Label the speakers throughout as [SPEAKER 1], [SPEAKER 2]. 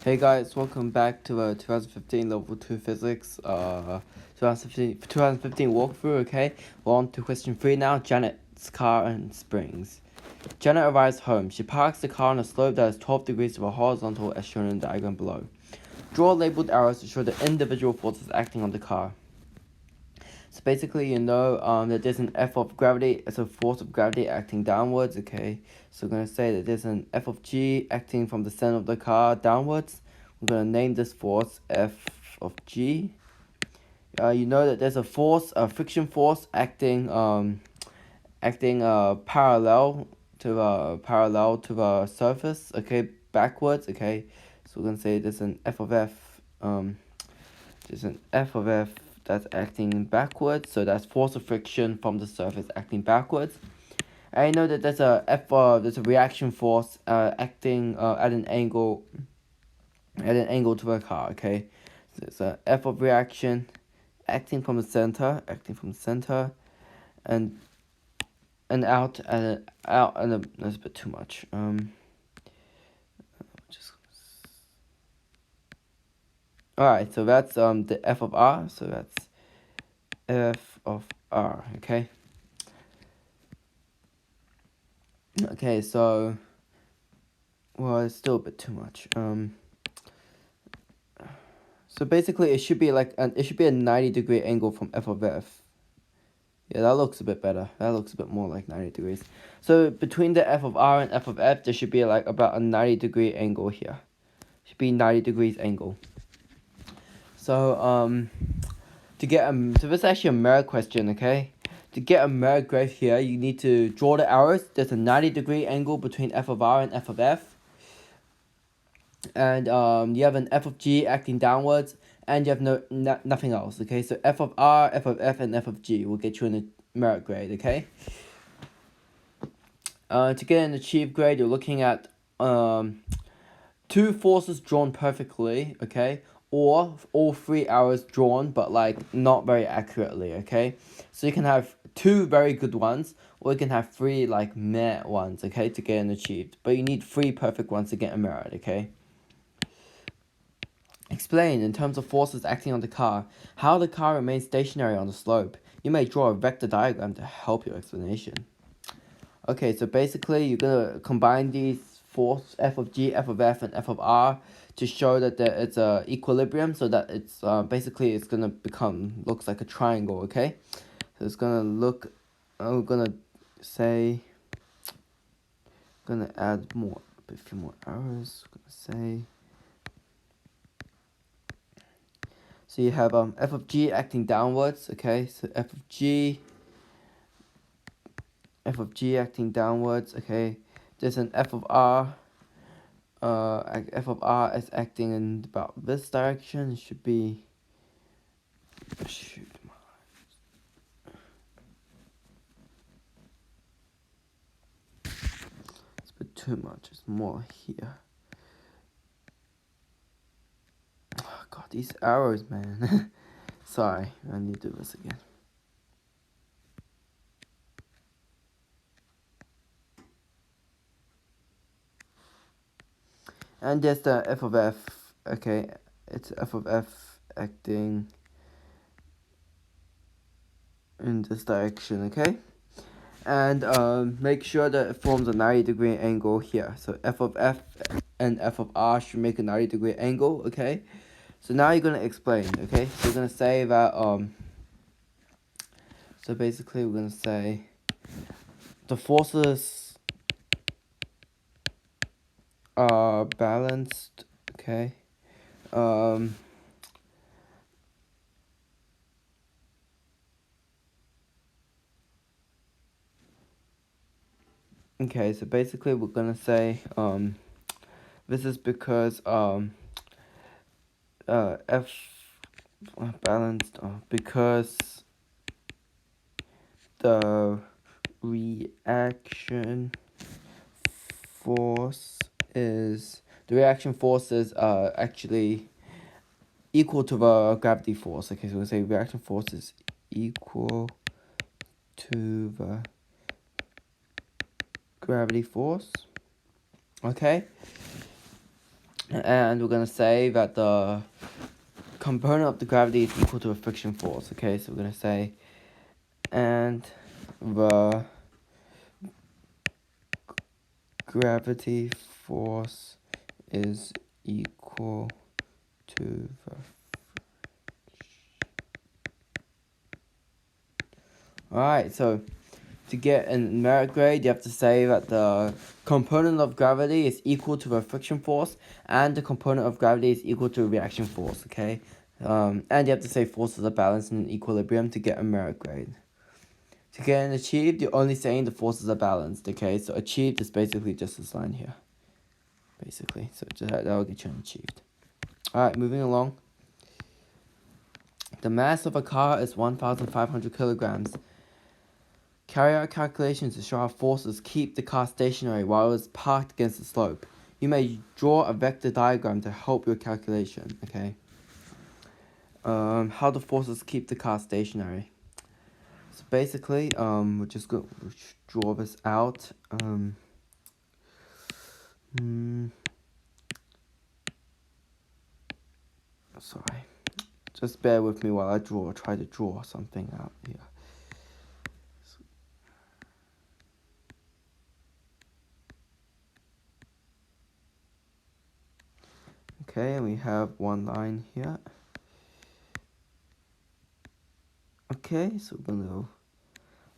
[SPEAKER 1] Hey guys, welcome back to 2015 Level 2 Physics 2015 walkthrough, okay? We're on to question 3 now, Janet's car and springs. Janet arrives home. She parks the car on a slope that is 12 degrees to a horizontal as shown in the diagram below. Draw labeled arrows to show the individual forces acting on the car. So basically, that there's an F of gravity, it's a force of gravity acting downwards, okay? So we're going to say that there's an F of G acting from the center of the car downwards. We're going to name this force F of G. You know that there's a force, a friction force acting parallel to the surface, okay, backwards, okay? So we're going to say there's an F of F, there's an F of F that's acting backwards, so that's force of friction from the surface acting backwards. I know that there's a reaction force acting at an angle to the car, okay? So it's a F of reaction acting from the center, and out and that's a bit too much. Just Alright, so that's the F of R, so that's F of R, okay? Okay, so well, it's still a bit too much. So basically, it should be a 90-degree angle from F of F. Yeah, that looks a bit better. That looks a bit more like 90 degrees. So between the F of R and F of F, there should be like about a 90-degree angle here. Should be 90 degrees angle. So so this is actually a merit question, okay? To get a merit grade here, you need to draw the arrows. There's a 90-degree angle between F of R and F of F. And you have an F of G acting downwards, and you have nothing else, okay? So F of R, F of F, and F of G will get you in a merit grade, okay? To get an achieved grade, you're looking at two forces drawn perfectly, okay? Or all three arrows drawn, but like not very accurately, okay? So you can have two very good ones, or you can have three like meh ones, okay, to get an achieved. But you need three perfect ones to get a merit, okay? Explain, in terms of forces acting on the car, how the car remains stationary on the slope. You may draw a vector diagram to help your explanation. Okay, so basically you're going to combine these forces, F of G, F of F, and F of R, to show that it's a equilibrium, so that it's it's going to looks like a triangle, okay? So it's going to look, we're going to say, going to add a few more arrows, going to say. So you have F of G acting downwards, okay? So F of G acting downwards, okay? There's an F of R. F of R is acting in about this direction. It should be. Shoot. It's a bit too much. It's more here. Oh, God, these arrows, man. Sorry, I need to do this again. And there's the F of F. Okay, it's F of F acting in this direction, okay? And make sure that it forms a 90-degree angle here. So F of F and F of R should make a 90-degree angle, okay? So now you're going to explain, okay? So you're going to say that, so basically we're going to say the forces are balanced, okay? Okay, so basically we're going to say, this is because, F balanced, because the reaction force is actually equal to the gravity force. Okay, so we'll say reaction force is equal to the gravity force. Okay, And we're going to say that the component of the gravity is equal to a friction force. Okay, so we're going to say, and the gravity force is equal to the... Alright, so to get an numeric grade, you have to say that the component of gravity is equal to the friction force, and the component of gravity is equal to a reaction force, okay? And you have to say forces are balanced in equilibrium to get a numeric grade. To get an achieved, you're only saying the forces are balanced, okay? So achieved is basically just this line here, basically. So that will get you an achieved. Alright, moving along. The mass of a car is 1,500 kilograms. Carry out calculations to show how forces keep the car stationary while it is parked against the slope. You may draw a vector diagram to help your calculation, okay? How the forces keep the car stationary. So basically, we're just going to draw this out. Sorry. Just bear with me while I try to draw something out here. Okay, and we have one line here. Okay, so we're gonna go.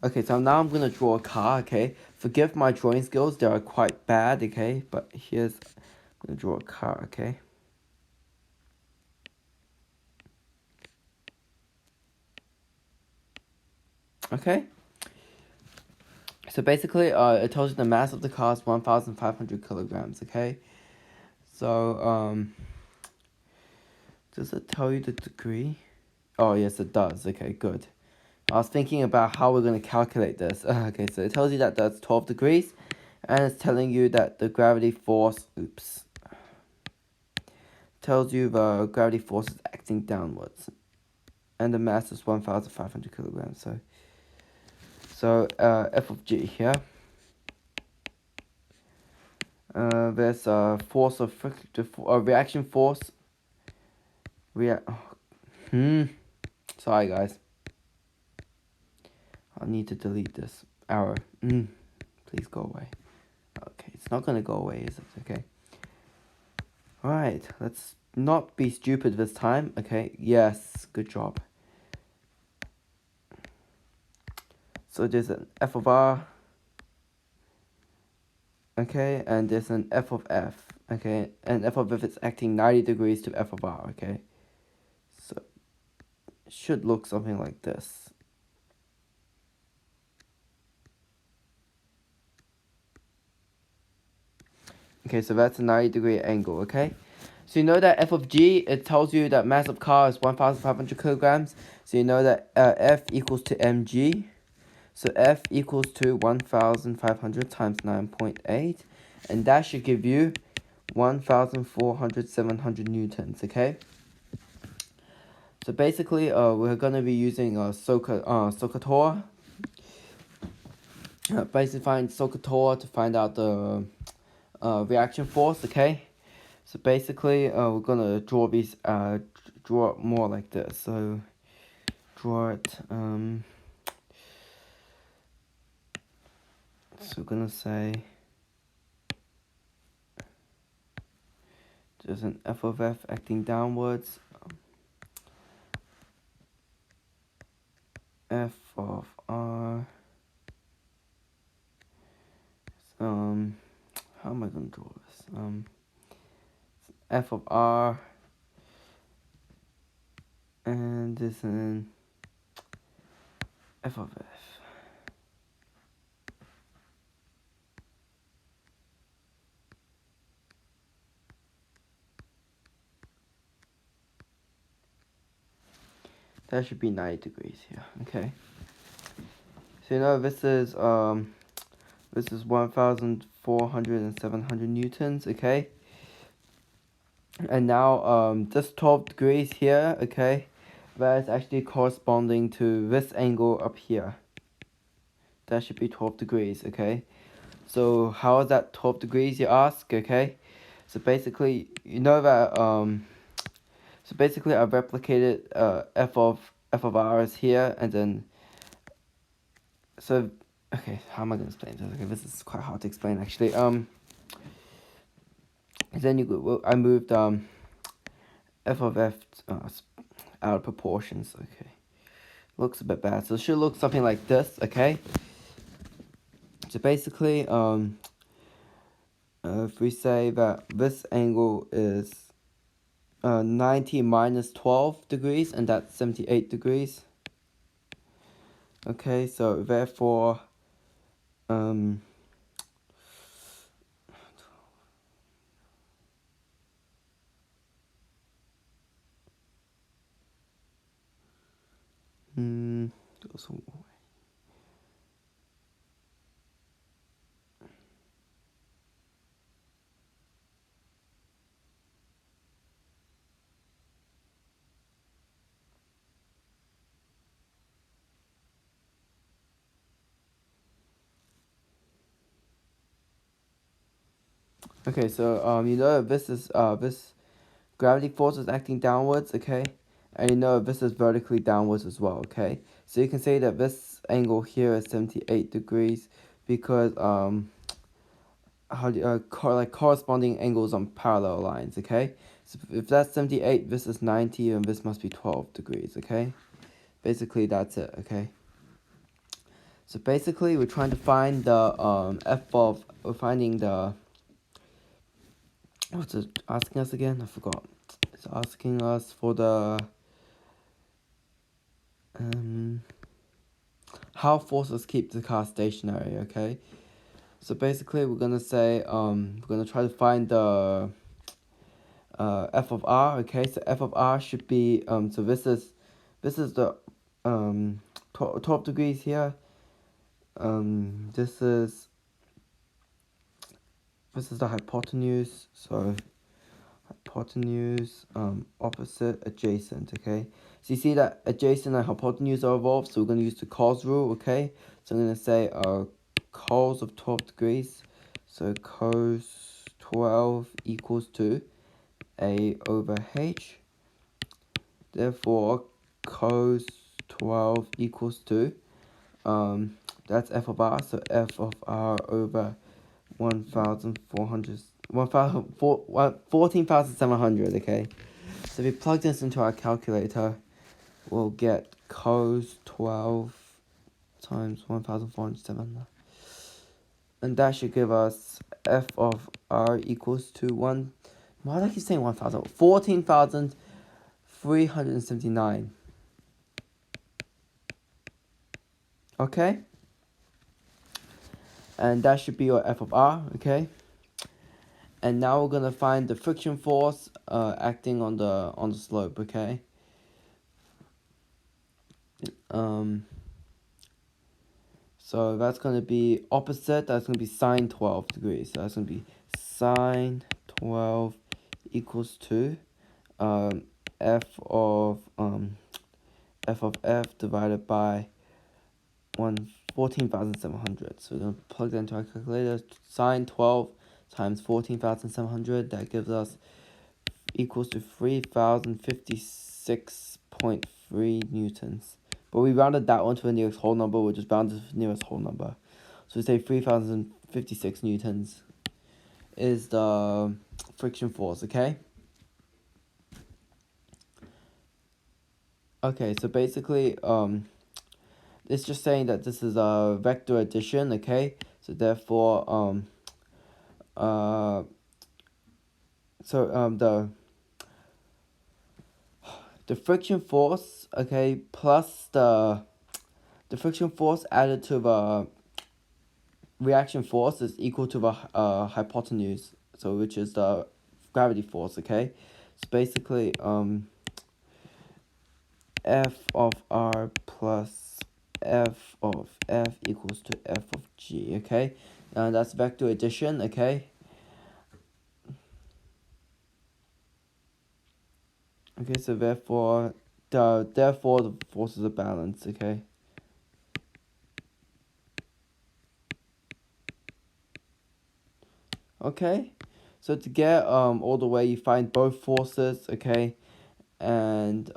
[SPEAKER 1] Okay, so now I'm gonna draw a car, okay? Forgive my drawing skills, they are quite bad, okay? But I'm gonna draw a car, okay? Okay? So basically, it tells you the mass of the car is 1,500 kilograms, okay? So, does it tell you the degree? Oh, yes, it does. Okay, good. I was thinking about how we're going to calculate this. Okay, so it tells you that that's 12 degrees, and it's telling you that the gravity force, tells you the gravity force is acting downwards, and the mass is 1,500 kilograms. So F of G here. There's a force of reaction force. Sorry, guys. I need to delete this arrow. Please go away. Okay, it's not gonna go away, is it? Okay. Alright, let's not be stupid this time. Okay, yes, good job. So there's an F of R. Okay, and there's an F of F. Okay, and F of F is acting 90 degrees to F of R. Okay, so it should look something like this. Okay, so that's a 90-degree angle, okay? So you know that F of G, it tells you that mass of car is 1,500 kilograms. So you know that F equals to mg. So F equals to 1,500 times 9.8. And that should give you 700 newtons, okay? So basically, we're going to be using SOHCAHTOA. Basically find SOHCAHTOA to find out the reaction force, okay? So basically, we're gonna draw these, draw it more like this. So draw it. So we're gonna say there's an F of F acting downwards. F of R. How am I gonna draw this? F of R, and this an F of F. That should be 90 degrees here. Okay. So you know this is 1,400 and 700 newtons. Okay. And now this 12 degrees here, okay, that is actually corresponding to this angle up here. That should be 12 degrees, okay. So how is that 12 degrees, you ask, okay? So basically, you know that so basically I've replicated f of r is here, and then so okay, how am I gonna explain this? Okay, this is quite hard to explain actually. Then I moved f of f out of proportions. Okay, looks a bit bad. So it should look something like this. Okay. So basically, if we say that this angle is 90 minus 12 degrees, and that's 78 degrees. Okay, so therefore, um, hmm, okay, so you know this is this gravity force is acting downwards, okay, and you know this is vertically downwards as well, okay. So you can say that this angle here is 78 degrees because how do like corresponding angles on parallel lines, okay. So if that's 78, this is 90, and this must be 12 degrees, okay. Basically that's it, okay. So basically we're trying to find the we're finding the, what's it asking us again? I forgot. It's asking us for the how forces keep the car stationary, okay? So basically we're gonna say we're gonna try to find the f of r, okay? So f of r should be so this is the 12 degrees here. This is the hypotenuse, so hypotenuse, opposite, adjacent, okay? So you see that adjacent and hypotenuse are involved, so we're going to use the cos rule, okay? So I'm going to say cos of 12 degrees, so cos 12 equals to a over h. Therefore, cos 12 equals to, that's f of r, so f of r over 14,700, okay? So if we plug this into our calculator, we'll get cos 12 times 1,407. And that should give us f of r equals to why do I keep saying 1,000? 14,379. Okay? And that should be your f of r, okay? And now we're gonna find the friction force acting on the slope, okay? So that's gonna be opposite. That's gonna be sine 12 degrees. So that's gonna be sine 12 equals to f of f divided by 14,700. So we're gonna plug that into our calculator. Sine 12 times 14,700. That gives us equals to 3,056.3 newtons. But we rounded that one to the nearest whole number. We'll just round to the nearest whole number. So we say 3,056 newtons is the friction force, okay? Okay, so basically, it's just saying that this is a vector addition, okay? So therefore, the friction force, okay, plus the friction force added to the reaction force is equal to the hypotenuse, so which is the gravity force, okay? So basically, f of r plus f of f equals to f of g, okay? And that's vector addition, okay? Okay, so therefore the forces are balanced, okay? Okay, So to get all the way, you find both forces, okay, and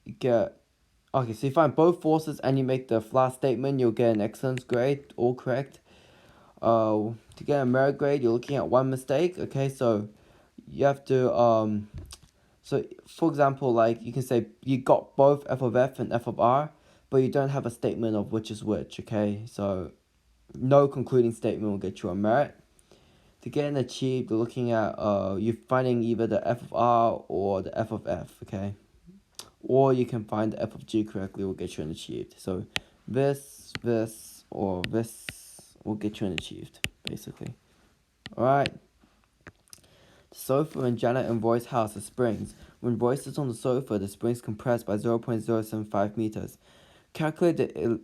[SPEAKER 1] you get, okay, so you find both forces and you make the last statement, you'll get an excellence grade, all correct. To get a merit grade, you're looking at one mistake, okay, so you have to, so for example, like you can say you got both f of f and f of r, but you don't have a statement of which is which, okay, so no concluding statement will get you a merit. To get an achieved, you're looking at, you're finding either the f of r or the f of f, okay, or you can find the f of g correctly, will get you an achieved. So this, or this will get you an achieved, basically. Alright. Sofa and Janet and Roy's house are springs. When Roy sits on the sofa, the springs compress by 0.075 meters. Calculate the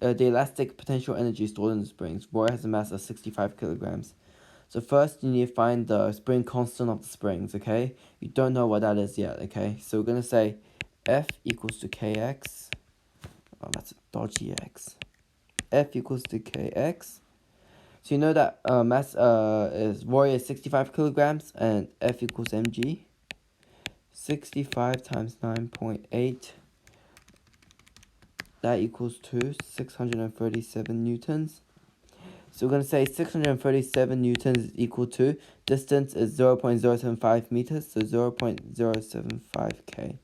[SPEAKER 1] elastic potential energy stored in the springs. Roy has a mass of 65 kilograms. So first you need to find the spring constant of the springs, okay? You don't know what that is yet, okay? So we're going to say F equals to Kx. Oh, that's a dodgy X. F equals to Kx. So you know that mass is Roy is 65 kilograms and F equals mg. 65 times 9.8. That equals to 637 newtons. So we're going to say 637 newtons is equal to, distance is 0.075 meters, so 0.075 k.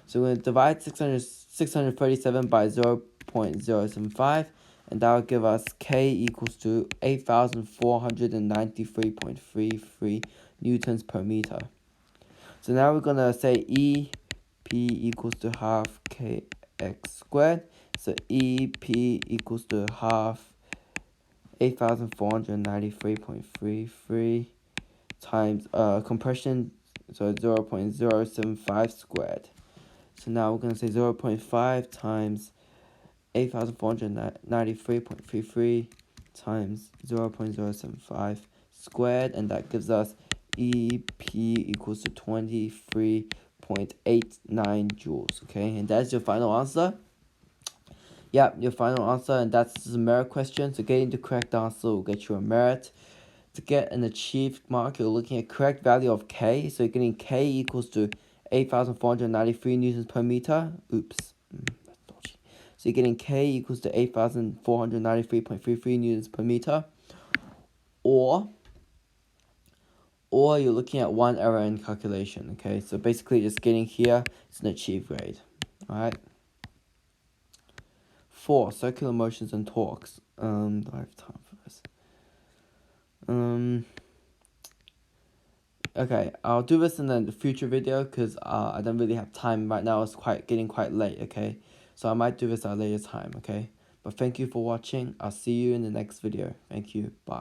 [SPEAKER 1] So we're going to divide 637 by 0.075, and that will give us k equals to 8,493.33 newtons per meter. So now we're going to say EP equals to half kx squared. So EP equals to half 8,493.33 times compression, so 0.075 squared. So now we're going to say 0.5 times 8,493.33 times 0.075 squared, and that gives us EP equals to 23.89 joules, okay? And that's your final answer. Yeah, your final answer, and that's the merit question. So getting the correct answer will get you a merit. To get an achieved mark, you're looking at correct value of k. So you're getting k equals to 8,493 newtons per meter. Oops, that's dodgy. So you're getting k equals to 8,493.33 newtons per meter. Or you're looking at one error in calculation, okay? So basically just getting here, it's an achieved grade, alright? 4. Circular motions and torques. Do I have time for this? Okay, I'll do this in the future video because I don't really have time right now. It's getting quite late, okay? So I might do this at a later time, okay? But thank you for watching. I'll see you in the next video. Thank you. Bye.